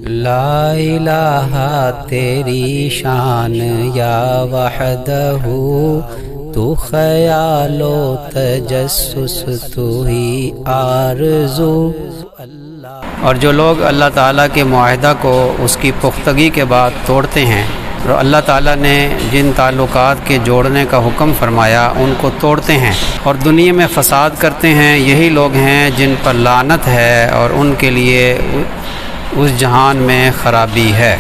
لا الہ تیری شان یا وحدہ، تو خیال و تجسس تو ہی آرزو۔ اور جو لوگ اللہ تعالیٰ کے معاہدہ کو اس کی پختگی کے بعد توڑتے ہیں، اور اللہ تعالیٰ نے جن تعلقات کے جوڑنے کا حکم فرمایا ان کو توڑتے ہیں اور دنیا میں فساد کرتے ہیں، یہی لوگ ہیں جن پر لعنت ہے اور ان کے لیے اس جہان میں خرابی ہے۔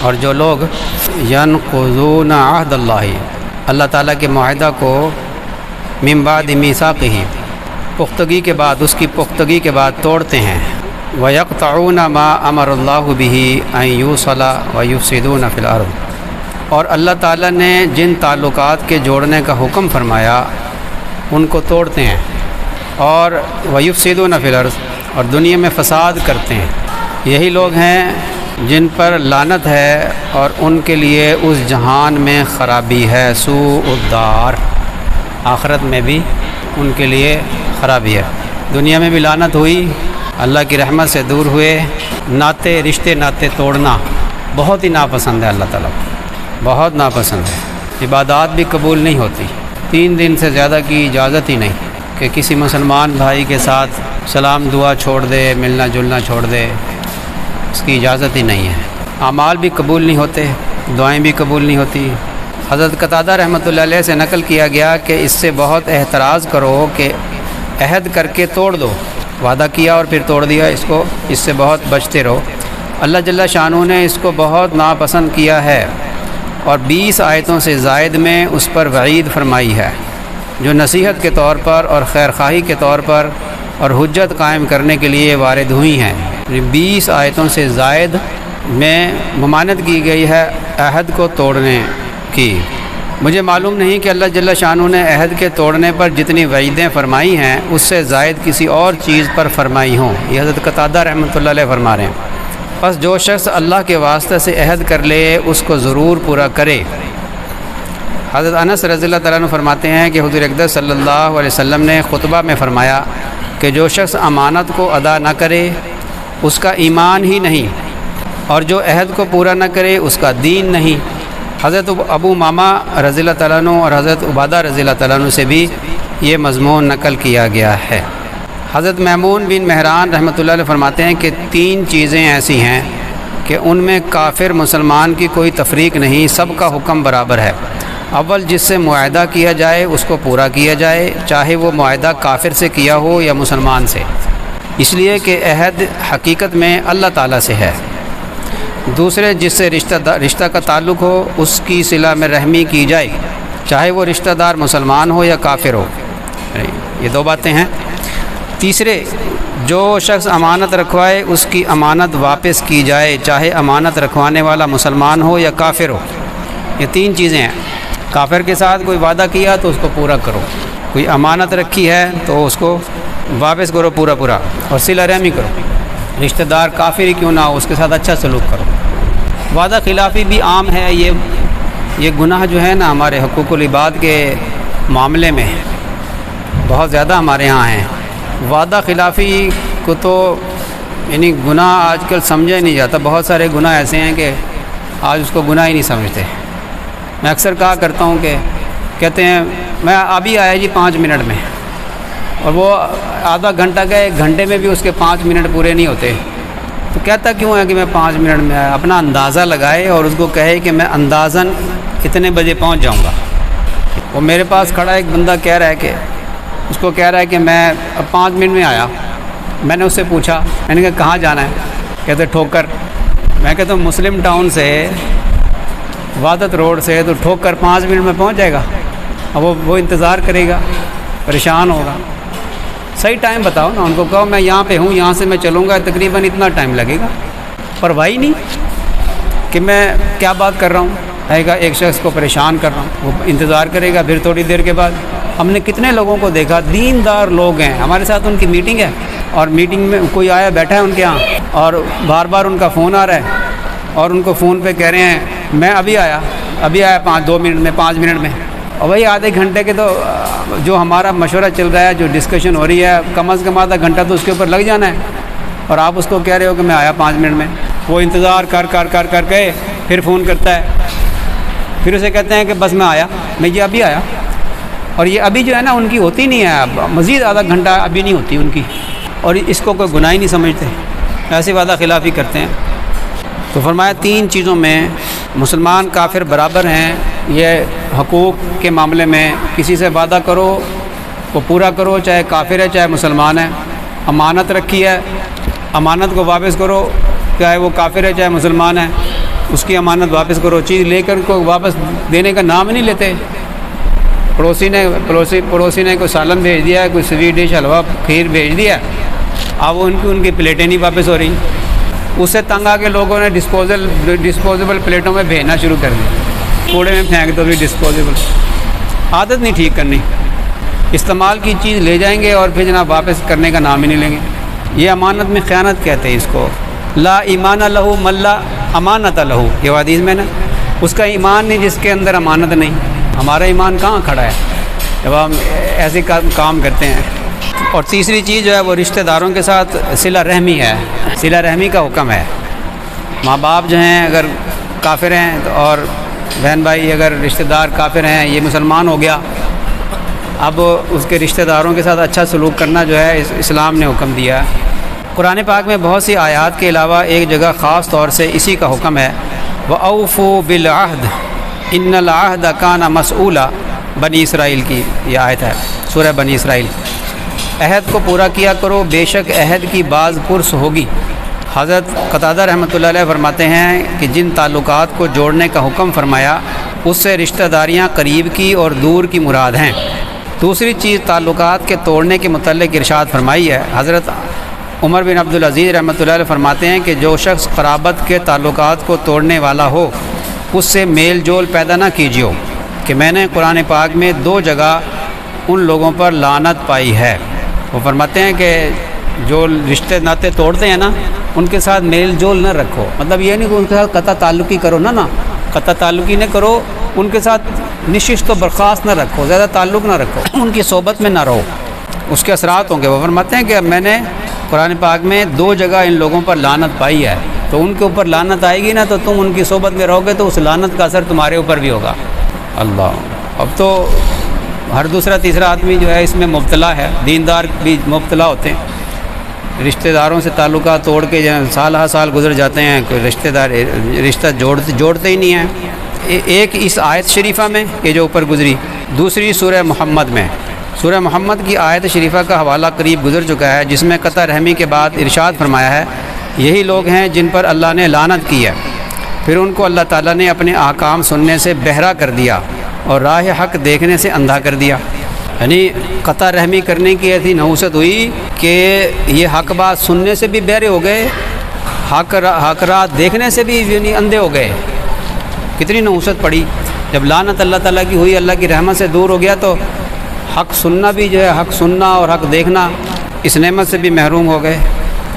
اور جو لوگ ینقضون عہد اللہ تعالیٰ کے معاہدہ کو من بعد میثاقہ، پختگی کے بعد، اس کی پختگی کے بعد توڑتے ہیں، وَيَقْطَعُونَ مَا أَمَرَ اللَّهُ بِهِ أَن يُوصَلَ وَيُفْسِدُونَ فِي الْأَرْضِ، اور اللہ تعالیٰ نے جن تعلقات کے جوڑنے کا حکم فرمایا ان کو توڑتے ہیں، اور وَيُفْسِدُونَ فِي الْأَرْضِ، اور دنیا میں فساد کرتے ہیں، یہی لوگ ہیں جن پر لعنت ہے اور ان کے لیے اس جہان میں خرابی ہے، سوء الدار، آخرت میں بھی ان کے لیے خرابی ہے۔ دنیا میں بھی لعنت ہوئی، اللہ کی رحمت سے دور ہوئے، رشتے ناطے توڑنا بہت ہی ناپسند ہے، اللہ تعالیٰ کو بہت ناپسند ہے۔ عبادات بھی قبول نہیں ہوتی، 3 دن سے زیادہ کی اجازت ہی نہیں کہ کسی مسلمان بھائی کے ساتھ سلام دعا چھوڑ دے، ملنا جلنا چھوڑ دے، اس کی اجازت ہی نہیں ہے۔ اعمال بھی قبول نہیں ہوتے، دعائیں بھی قبول نہیں ہوتی۔ حضرت قتادہ رحمۃ اللہ علیہ سے نقل کیا گیا کہ اس سے بہت احتراز کرو کہ عہد کر کے توڑ دو، وعدہ کیا اور پھر توڑ دیا، اس سے بہت بچتے رہو۔ اللہ جل شانہ نے اس کو بہت ناپسند کیا ہے اور 20 آیتوں سے زائد میں اس پر وعید فرمائی ہے، جو نصیحت کے طور پر اور خیرخواہی کے طور پر اور حجت قائم کرنے کے لیے وارد ہوئی ہیں۔ 20 آیتوں سے زائد میں ممانعت کی گئی ہے عہد کو توڑنے کی۔ مجھے معلوم نہیں کہ اللہ جل شانہ نے عہد کے توڑنے پر جتنی وعیدیں فرمائی ہیں اس سے زائد کسی اور چیز پر فرمائی ہوں، یہ حضرت قتادہ رحمۃ اللہ علیہ فرما رہے ہیں۔ بس جو شخص اللہ کے واسطے سے عہد کر لے اس کو ضرور پورا کرے۔ حضرت انس رضی اللہ تعالیٰ عنہ فرماتے ہیں کہ حضور اقدس صلی اللہ علیہ وسلم نے خطبہ میں فرمایا کہ جو شخص امانت کو ادا نہ کرے اس کا ایمان ہی نہیں، اور جو عہد کو پورا نہ کرے اس کا دین نہیں۔ حضرت ابو ماما رضی اللہ تعالیٰ عنہ اور حضرت عبادہ رضی اللہ تعالیٰ عنہ سے بھی یہ مضمون نقل کیا گیا ہے۔ حضرت میمون بن مہران رحمۃ اللہ علیہ فرماتے ہیں کہ 3 چیزیں ایسی ہیں کہ ان میں کافر مسلمان کی کوئی تفریق نہیں، سب کا حکم برابر ہے۔ اول، جس سے معاہدہ کیا جائے اس کو پورا کیا جائے، چاہے وہ معاہدہ کافر سے کیا ہو یا مسلمان سے، اس لیے کہ عہد حقیقت میں اللہ تعالیٰ سے ہے۔ دوسرے، جس سے رشتہ کا تعلق ہو اس کی صلہ میں رحمی کی جائے، چاہے وہ رشتہ دار مسلمان ہو یا کافر ہو، یہ 2 باتیں ہیں۔ تیسرے، جو شخص امانت رکھوائے اس کی امانت واپس کی جائے، چاہے امانت رکھوانے والا مسلمان ہو یا کافر ہو، یہ 3 چیزیں ہیں۔ کافر کے ساتھ کوئی وعدہ کیا تو اس کو پورا کرو، کوئی امانت رکھی ہے تو اس کو واپس کرو پورا، اور صلہ رحمی کرو، رشتہ دار کافر ہی کیوں نہ ہو اس کے ساتھ اچھا سلوک کرو۔ وعدہ خلافی بھی عام ہے، یہ گناہ جو ہے نا ہمارے حقوق العباد کے معاملے میں بہت زیادہ ہمارے ہاں ہیں۔ وعدہ خلافی کو تو یعنی گناہ آج کل سمجھا ہی نہیں جاتا، بہت سارے گناہ ایسے ہیں کہ آج اس کو گناہ ہی نہیں سمجھتے۔ میں اکثر کہا کرتا ہوں کہ کہتے ہیں میں ابھی آیا جی 5 منٹ میں، اور وہ آدھا گھنٹہ گئے، 1 گھنٹے میں بھی اس کے 5 منٹ پورے نہیں ہوتے، تو کہتا کیوں ہے کہ میں 5 منٹ میں آیا؟ اپنا اندازہ لگائے اور اس کو کہے کہ میں اندازاً اتنے بجے پہنچ جاؤں گا۔ وہ میرے پاس کھڑا ایک بندہ کہہ رہا ہے کہ اس کو کہہ رہا ہے کہ میں اب 5 منٹ میں آیا۔ میں نے اس سے پوچھا، میں نے کہا کہاں جانا ہے؟ کہتے ٹھوکر۔ میں کہتا ہوں مسلم ٹاؤن سے وحدت روڈ سے تو ٹھوکر 5 منٹ میں پہنچ جائے گا؟ اب وہ انتظار کرے گا، پریشان ہوگا۔ صحیح ٹائم بتاؤ نا، ان کو کہو میں یہاں پہ ہوں، یہاں سے میں چلوں گا تقریباً اتنا ٹائم لگے گا، پرواہ نہیں کہ میں کیا بات کر رہا ہوں، ہے گا ایک شخص کو پریشان کر رہا ہوں، وہ انتظار کرے گا۔ پھر تھوڑی دیر کے بعد ہم نے کتنے لوگوں کو دیکھا، دیندار لوگ ہیں ہمارے ساتھ، ان کی میٹنگ ہے اور میٹنگ میں کوئی آیا بیٹھا ہے ان کے ہاں اور بار بار ان کا فون آ رہا ہے اور ان کو فون پہ کہہ رہے ہیں میں ابھی آیا 2 منٹ میں 5 منٹ میں، اور وہی آدھے گھنٹے کے تو جو ہمارا مشورہ چل رہا ہے، جو ڈسکشن ہو رہی ہے، کم از کم آدھا گھنٹہ تو اس کے اوپر لگ جانا ہے، اور آپ اس کو کہہ رہے ہو کہ میں آیا 5 منٹ میں۔ وہ انتظار کر کر کر کر کے پھر فون کرتا ہے، پھر اسے کہتے ہیں کہ بس میں آیا، میں یہ ابھی آیا، اور یہ ابھی جو ہے نا ان کی ہوتی نہیں ہے، مزید آدھا گھنٹہ ابھی نہیں ہوتی ان کی، اور اس کو کوئی گناہ ہی نہیں سمجھتے، ایسی وعدہ خلافی کرتے ہیں۔ تو فرمایا 3 چیزوں میں مسلمان کافر برابر ہیں، یہ حقوق کے معاملے میں کسی سے وعدہ کرو وہ پورا کرو، چاہے کافر ہے چاہے مسلمان ہے۔ امانت رکھی ہے، امانت کو واپس کرو، چاہے وہ کافر ہے چاہے مسلمان ہے، اس کی امانت واپس کرو۔ چیز لے کر کو واپس دینے کا نام نہیں لیتے۔ پڑوسی نے کوئی سالن بھیج دیا ہے، کوئی سویٹ ڈش حلوہ کھیر بھیج دیا، اب وہ ان کی پلیٹیں نہیں واپس ہو رہی، اس سے تنگ آ کے لوگوں نے ڈسپوزیبل پلیٹوں میں بھیجنا شروع کر دیا، کوڑے میں پھینک دو بھی ڈسپوزیبل۔ عادت نہیں ٹھیک کرنی، استعمال کی چیز لے جائیں گے اور پھر جناب واپس کرنے کا نام ہی نہیں لیں گے۔ یہ امانت میں خیانت کہتے ہیں اس کو۔ لا ایمان لہو من لا امانت لہو، یہ حدیث میں نا، اس کا ایمان نہیں جس کے اندر امانت نہیں۔ ہمارا ایمان کہاں کھڑا ہے جب ہم ایسے کام کرتے ہیں۔ اور تیسری چیز جو ہے وہ رشتہ داروں کے ساتھ صلہ رحمی ہے، صلہ رحمی کا حکم ہے۔ ماں باپ جو ہیں اگر کافر ہیں اور بہن بھائی اگر رشتہ دار کافر ہیں، یہ مسلمان ہو گیا، اب اس کے رشتہ داروں کے ساتھ اچھا سلوک کرنا جو ہے اسلام نے حکم دیا ہے۔ قرآن پاک میں بہت سی آیات کے علاوہ ایک جگہ خاص طور سے اسی کا حکم ہے، وَأَوْفُوا بِالْعَهْدِ إِنَّ الْعَهْدَ كَانَ مَسْئُولًا، بنی اسرائیل کی یہ آیت ہے، سورہ بنی اسرائیل۔ عہد کو پورا کیا کرو، بے شک عہد کی باز پرس ہوگی۔ حضرت قتادہ رحمۃ اللہ علیہ فرماتے ہیں کہ جن تعلقات کو جوڑنے کا حکم فرمایا اس سے رشتہ داریاں قریب کی اور دور کی مراد ہیں۔ دوسری چیز تعلقات کے توڑنے کے متعلق ارشاد فرمائی ہے۔ حضرت عمر بن عبدالعزیز رحمۃ اللہ علیہ فرماتے ہیں کہ جو شخص قرابت کے تعلقات کو توڑنے والا ہو اس سے میل جول پیدا نہ کیجیے، کہ میں نے قرآن پاک میں 2 جگہ ان لوگوں پر لعنت پائی ہے۔ وہ فرماتے ہیں کہ جو رشتے ناطے توڑتے ہیں نا ان کے ساتھ میل جول نہ رکھو، مطلب یہ نہیں کہ ان کے ساتھ قطع تعلقی کرو، نہ قطع تعلقی نہ کرو، ان کے ساتھ نشست و برخاست نہ رکھو، زیادہ تعلق نہ رکھو، ان کی صحبت میں نہ رہو، اس کے اثرات ہوں گے۔ وہ فرماتے ہیں کہ میں نے قرآن پاک میں 2 جگہ ان لوگوں پر لعنت پائی ہے، تو ان کے اوپر لعنت آئے گی نا تو تم ان کی صحبت میں رہو گے تو اس لعنت کا اثر تمہارے اوپر بھی ہوگا۔ اللہ، اب تو ہر دوسرا تیسرا آدمی جو ہے اس میں مبتلا ہے، دیندار بھی مبتلا ہوتے ہیں، رشتہ داروں سے تعلقات توڑ کے سال ہر سال گزر جاتے ہیں، کوئی رشتہ جوڑتے ہی نہیں ہیں۔ ایک اس آیت شریفہ میں کہ جو اوپر گزری، دوسری سورہ محمد میں، سورہ محمد کی آیت شریفہ کا حوالہ قریب گزر چکا ہے، جس میں قطع رحمی کے بعد ارشاد فرمایا ہے یہی لوگ ہیں جن پر اللہ نے لعنت کی ہے، پھر ان کو اللہ تعالیٰ نے اپنے احکام سننے سے بہرا کر دیا اور راہ حق دیکھنے سے اندھا کر دیا۔ یعنی قطع رحمی کرنے کی ایسی نحوست ہوئی کہ یہ حق بات سننے سے بھی بہرے ہو گئے، حق راہ دیکھنے سے بھی یعنی اندھے ہو گئے۔ کتنی نحوست پڑی جب لعنت اللہ تعالیٰ کی ہوئی، اللہ کی رحمت سے دور ہو گیا تو حق سننا بھی جو ہے، حق سننا اور حق دیکھنا اس نعمت سے بھی محروم ہو گئے۔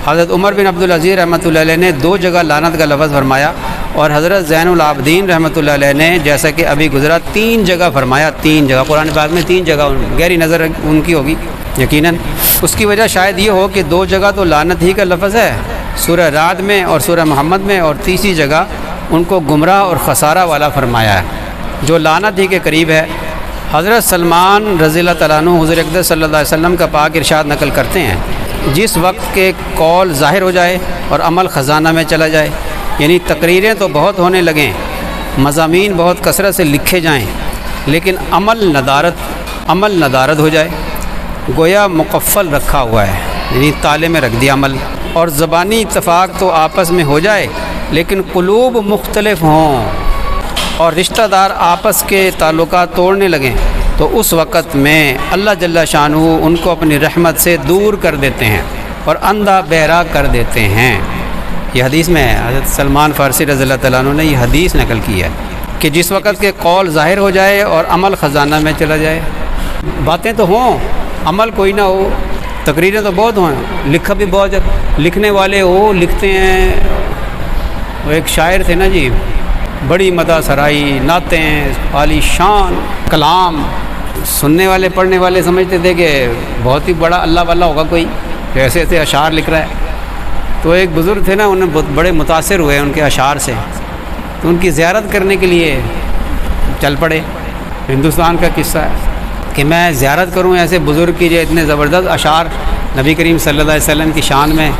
حضرت عمر بن عبدالعزیز رحمۃ اللہ علیہ نے 2 جگہ لعنت کا لفظ فرمایا، اور حضرت زین العابدین رحمۃ اللہ علیہ نے جیسا کہ ابھی گزرا 3 جگہ فرمایا، 3 جگہ قرآن پاک میں 3 جگہ، گہری نظر ان کی ہوگی یقیناً۔ اس کی وجہ شاید یہ ہو کہ 2 جگہ تو لعنت ہی کا لفظ ہے، سورہ رعد میں اور سورہ محمد میں، اور تیسری جگہ ان کو گمراہ اور خسارہ والا فرمایا ہے جو لعنت ہی کے قریب ہے۔ حضرت سلمان رضی اللہ تعالیٰ عنہ حضور اقدس صلی اللہ علیہ وسلم کا پاک ارشاد نقل کرتے ہیں، جس وقت کے قول ظاہر ہو جائے اور عمل خزانہ میں چلا جائے، یعنی تقریریں تو بہت ہونے لگیں، مضامین بہت کثرت سے لکھے جائیں، لیکن عمل ندارت ہو جائے، گویا مقفل رکھا ہوا ہے، یعنی تالے میں رکھ دیا عمل، اور زبانی اتفاق تو آپس میں ہو جائے لیکن قلوب مختلف ہوں اور رشتہ دار آپس کے تعلقات توڑنے لگیں، تو اس وقت میں اللہ جل شانہ ان کو اپنی رحمت سے دور کر دیتے ہیں اور اندھا بہرا کر دیتے ہیں۔ یہ حدیث میں ہے، حضرت سلمان فارسی رضی اللہ تعالیٰ عنہ نے یہ حدیث نقل کی ہے کہ جس وقت کے قول ظاہر ہو جائے اور عمل خزانہ میں چلا جائے، باتیں تو ہوں عمل کوئی نہ ہو، تقریریں تو بہت ہوں، لکھا بھی بہت، لکھنے والے ہو لکھتے ہیں۔ وہ ایک شاعر تھے نا جی، بڑی مدح سرائی، نعتیں، عالی شان کلام، سننے والے پڑھنے والے سمجھتے تھے کہ بہت ہی بڑا اللہ والا ہوگا کوئی، ایسے ایسے اشعار لکھ رہا ہے۔ تو ایک بزرگ تھے نا، انہیں بہت بڑے متاثر ہوئے ان کے اشعار سے، تو ان کی زیارت کرنے کے لیے چل پڑے۔ ہندوستان کا قصہ ہے کہ میں زیارت کروں ایسے بزرگ کی جو اتنے زبردست اشعار نبی کریم صلی اللہ علیہ وسلم کی شان میں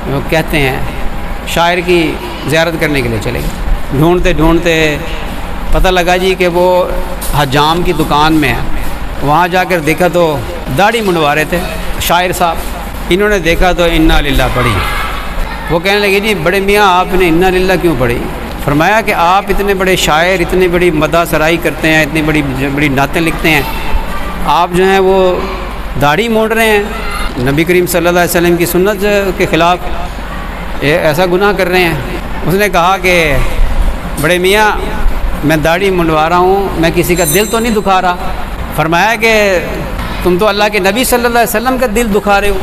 وہ کہتے ہیں، شاعر کی زیارت کرنے کے لیے چلے گئے۔ ڈھونڈتے ڈھونڈتے پتہ لگا جی کہ وہ حجام کی دکان میں ہے۔ وہاں جا کر دیکھا تو داڑھی منڈوا رہے تھے شاعر صاحب، انہوں نے دیکھا تو انا للہ پڑھی۔ وہ کہنے لگے جی بڑے میاں آپ نے انا للہ کیوں پڑھی؟ فرمایا کہ آپ اتنے بڑے شاعر، اتنی بڑی مدح سرائی کرتے ہیں، اتنی بڑی نعتیں لکھتے ہیں، آپ جو ہیں وہ داڑھی مونڈ رہے ہیں، نبی کریم صلی اللہ علیہ وسلم کی سنت کے خلاف ایسا گناہ کر رہے ہیں۔ اس نے کہا کہ بڑے میاں میں داڑھی منڈوا رہا ہوں، میں کسی کا دل تو نہیں دکھا رہا۔ فرمایا کہ تم تو اللہ کے نبی صلی اللہ علیہ وسلم کا دل دکھا رہے ہو،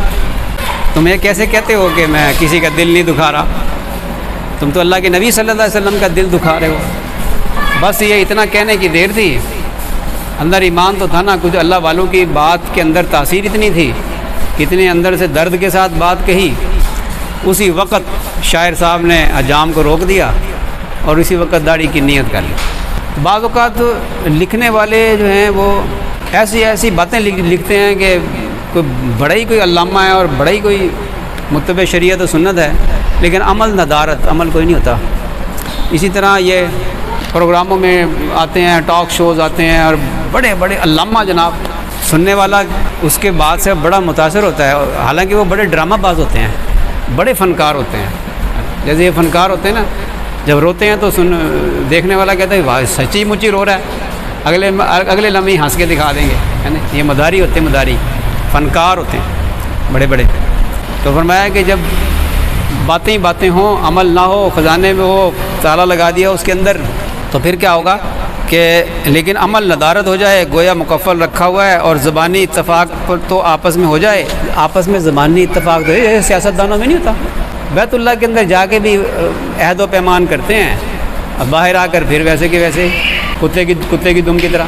تم یہ کیسے کہتے ہو کہ میں کسی کا دل نہیں دکھا رہا؟ تم تو اللہ کے نبی صلی اللہ علیہ وسلم کا دل دکھا رہے ہو۔ بس یہ اتنا کہنے کی دیر تھی، اندر ایمان تو تھا نا، کچھ اللہ والوں کی بات کے اندر تاثیر اتنی تھی، کتنے اندر سے درد کے ساتھ بات کہی۔ اسی وقت شاعر صاحب نے حجام کو روک دیا اور اسی وقت داڑھی کی نیت کر لی۔ بعض اوقات لکھنے والے جو ہیں وہ ایسی باتیں لکھتے ہیں کہ کوئی علامہ ہے اور بڑا ہی کوئی متبع شریعت و سنت ہے، لیکن عمل ندارت، عمل کوئی نہیں ہوتا۔ اسی طرح یہ پروگراموں میں آتے ہیں، ٹاک شوز آتے ہیں اور بڑے بڑے علامہ جناب، سننے والا اس کے بعد سے بڑا متاثر ہوتا ہے، حالانکہ وہ بڑے ڈرامہ باز ہوتے ہیں، بڑے فنکار ہوتے ہیں۔ جیسے یہ فنکار ہوتے ہیں نا، جب روتے ہیں تو دیکھنے والا کہتا ہے واہ سچی مچی رو رہا ہے، اگلے لمحے ہنس کے دکھا دیں گے، ہے نا۔ یہ مداری ہوتے ہیں، مداری فنکار ہوتے ہیں بڑے بڑے۔ تو فرمایا کہ جب باتیں ہوں، عمل نہ ہو، خزانے میں ہو، تالا لگا دیا اس کے اندر، تو پھر کیا ہوگا کہ لیکن عمل ندارت ہو جائے، گویا مکفل رکھا ہوا ہے، اور زبانی اتفاق پر تو آپس میں ہو جائے، آپس میں زبانی اتفاق تو یہ سیاست دانوں میں نہیں ہوتا۔ بیت اللہ کے اندر جا کے بھی عہد و پیمان کرتے ہیں، اب باہر آ کر پھر ویسے کہ ویسے کتے کی دم کی طرح،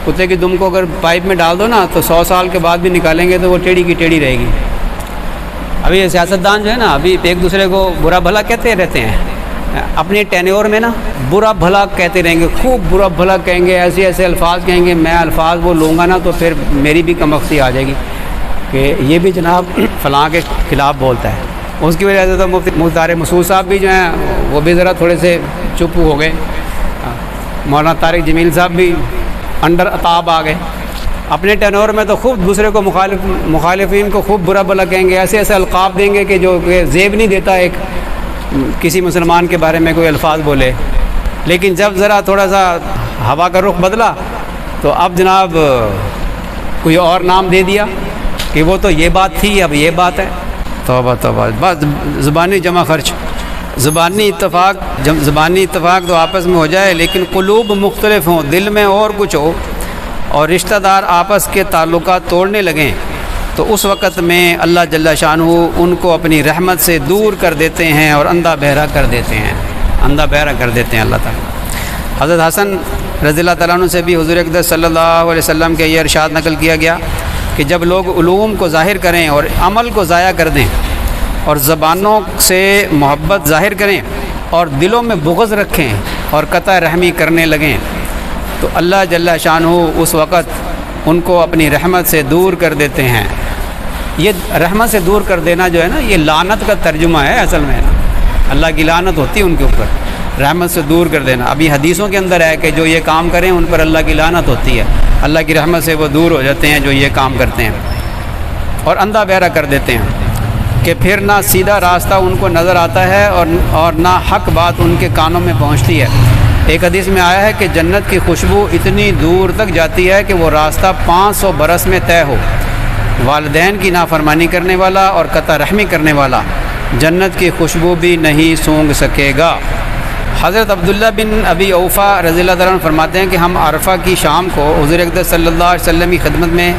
کتے کی دم کو اگر پائپ میں ڈال دو نا تو 100 سال کے بعد بھی نکالیں گے تو وہ ٹیڑھی کی ٹیڑھی رہے گی۔ ابھی یہ سیاستدان جو ہے نا، ابھی ایک دوسرے کو برا بھلا کہتے رہتے ہیں، اپنی ٹینیور میں نا برا بھلا کہتے رہیں گے، خوب برا بھلا کہیں گے، ایسے الفاظ کہیں گے، میں الفاظ وہ لوں گا نا تو پھر میری بھی کمبختی آ جائے گی کہ یہ بھی جناب فلاں کے خلاف بولتا ہے۔ اس کی وجہ سے تو مفتی طارق مسعود صاحب بھی جو ہیں وہ بھی ذرا تھوڑے سے چپ ہو گئے، مولانا طارق جمیل صاحب بھی انڈر اتاب آ گئے۔ اپنے ٹینور میں تو خوب دوسرے کو مخالفین کو خوب برا بھلا کہیں گے، ایسے القاب دیں گے کہ جو زیب نہیں دیتا ایک کسی مسلمان کے بارے میں کوئی الفاظ بولے۔ لیکن جب ذرا تھوڑا سا ہوا کا رخ بدلا تو اب جناب کوئی اور نام دے دیا کہ وہ تو یہ بات تھی، اب یہ بات ہے۔ توبہ توبہ، بس زبانی جمع خرچ، زبانی اتفاق تو آپس میں ہو جائے، لیکن قلوب مختلف ہوں، دل میں اور کچھ ہو، اور رشتہ دار آپس کے تعلقات توڑنے لگیں، تو اس وقت میں اللہ جل شانہ ان کو اپنی رحمت سے دور کر دیتے ہیں اور اندھا بہرا کر دیتے ہیں، اللہ تعالیٰ۔ حضرت حسن رضی اللہ تعالیٰ عنہ سے بھی حضور اقدس صلی اللہ علیہ وسلم کے یہ ارشاد نقل کیا گیا کہ جب لوگ علوم کو ظاہر کریں اور عمل کو ضائع کر دیں، اور زبانوں سے محبت ظاہر کریں اور دلوں میں بغض رکھیں اور قطع رحمی کرنے لگیں، تو اللہ جل شانہ اس وقت ان کو اپنی رحمت سے دور کر دیتے ہیں۔ یہ رحمت سے دور کر دینا جو ہے نا، یہ لعنت کا ترجمہ ہے اصل میں، اللہ کی لعنت ہوتی ہے ان کے اوپر، رحمت سے دور کر دینا۔ ابھی حدیثوں کے اندر ہے کہ جو یہ کام کریں ان پر اللہ کی لعنت ہوتی ہے، اللہ کی رحمت سے وہ دور ہو جاتے ہیں جو یہ کام کرتے ہیں، اور اندھا بہرا کر دیتے ہیں کہ پھر نہ سیدھا راستہ ان کو نظر آتا ہے اور نہ حق بات ان کے کانوں میں پہنچتی ہے۔ ایک حدیث میں آیا ہے کہ جنت کی خوشبو اتنی دور تک جاتی ہے کہ وہ راستہ 500 برس میں طے ہو۔ والدین کی نافرمانی کرنے والا اور قطع رحمی کرنے والا جنت کی خوشبو بھی نہیں سونگھ سکے گا۔ حضرت عبداللہ بن ابی اوفا رضی اللہ تعالیٰ عنہ فرماتے ہیں کہ ہم عرفہ کی شام کو حضور اقدس صلی اللہ علیہ وسلم کی خدمت میں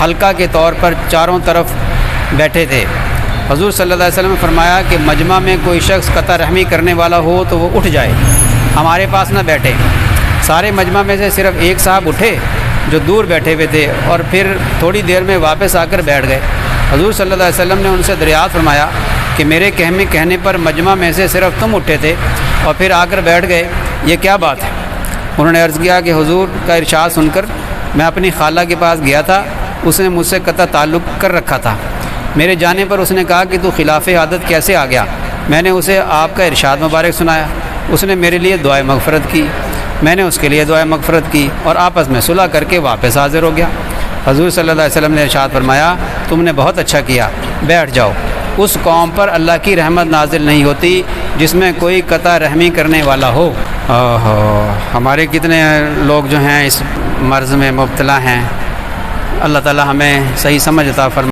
حلقہ کے طور پر چاروں طرف بیٹھے تھے۔ حضور صلی اللہ علیہ وسلم نے فرمایا کہ مجمع میں کوئی شخص قطع رحمی کرنے والا ہو تو وہ اٹھ جائے، ہمارے پاس نہ بیٹھے۔ سارے مجمع میں سے صرف ایک صاحب اٹھے جو دور بیٹھے ہوئے تھے، اور پھر تھوڑی دیر میں واپس آ کر بیٹھ گئے۔ حضور صلی اللہ علیہ وسلم نے ان سے دریافت فرمایا کہ میرے کہنے پر مجمع میں سے صرف تم اٹھے تھے اور پھر آ کر بیٹھ گئے، یہ کیا بات ہے؟ انہوں نے عرض کیا کہ حضور کا ارشاد سن کر میں اپنی خالہ کے پاس گیا تھا، اس نے مجھ سے قطع تعلق کر رکھا تھا، میرے جانے پر اس نے کہا کہ تو خلاف عادت کیسے آ گیا؟ میں نے اسے آپ کا ارشاد مبارک سنایا، اس نے میرے لیے دعائے مغفرت کی، میں نے اس کے لیے دعائے مغفرت کی اور آپس میں صلح کر کے واپس حاضر ہو گیا۔ حضور صلی اللہ علیہ وسلم نے ارشاد فرمایا تم نے بہت اچھا کیا، بیٹھ جاؤ۔ اس قوم پر اللہ کی رحمت نازل نہیں ہوتی جس میں کوئی قطع رحمی کرنے والا ہو۔ ہمارے کتنے لوگ جو ہیں اس مرض میں مبتلا ہیں، اللہ تعالی ہمیں صحیح سمجھ عطا فرمائے۔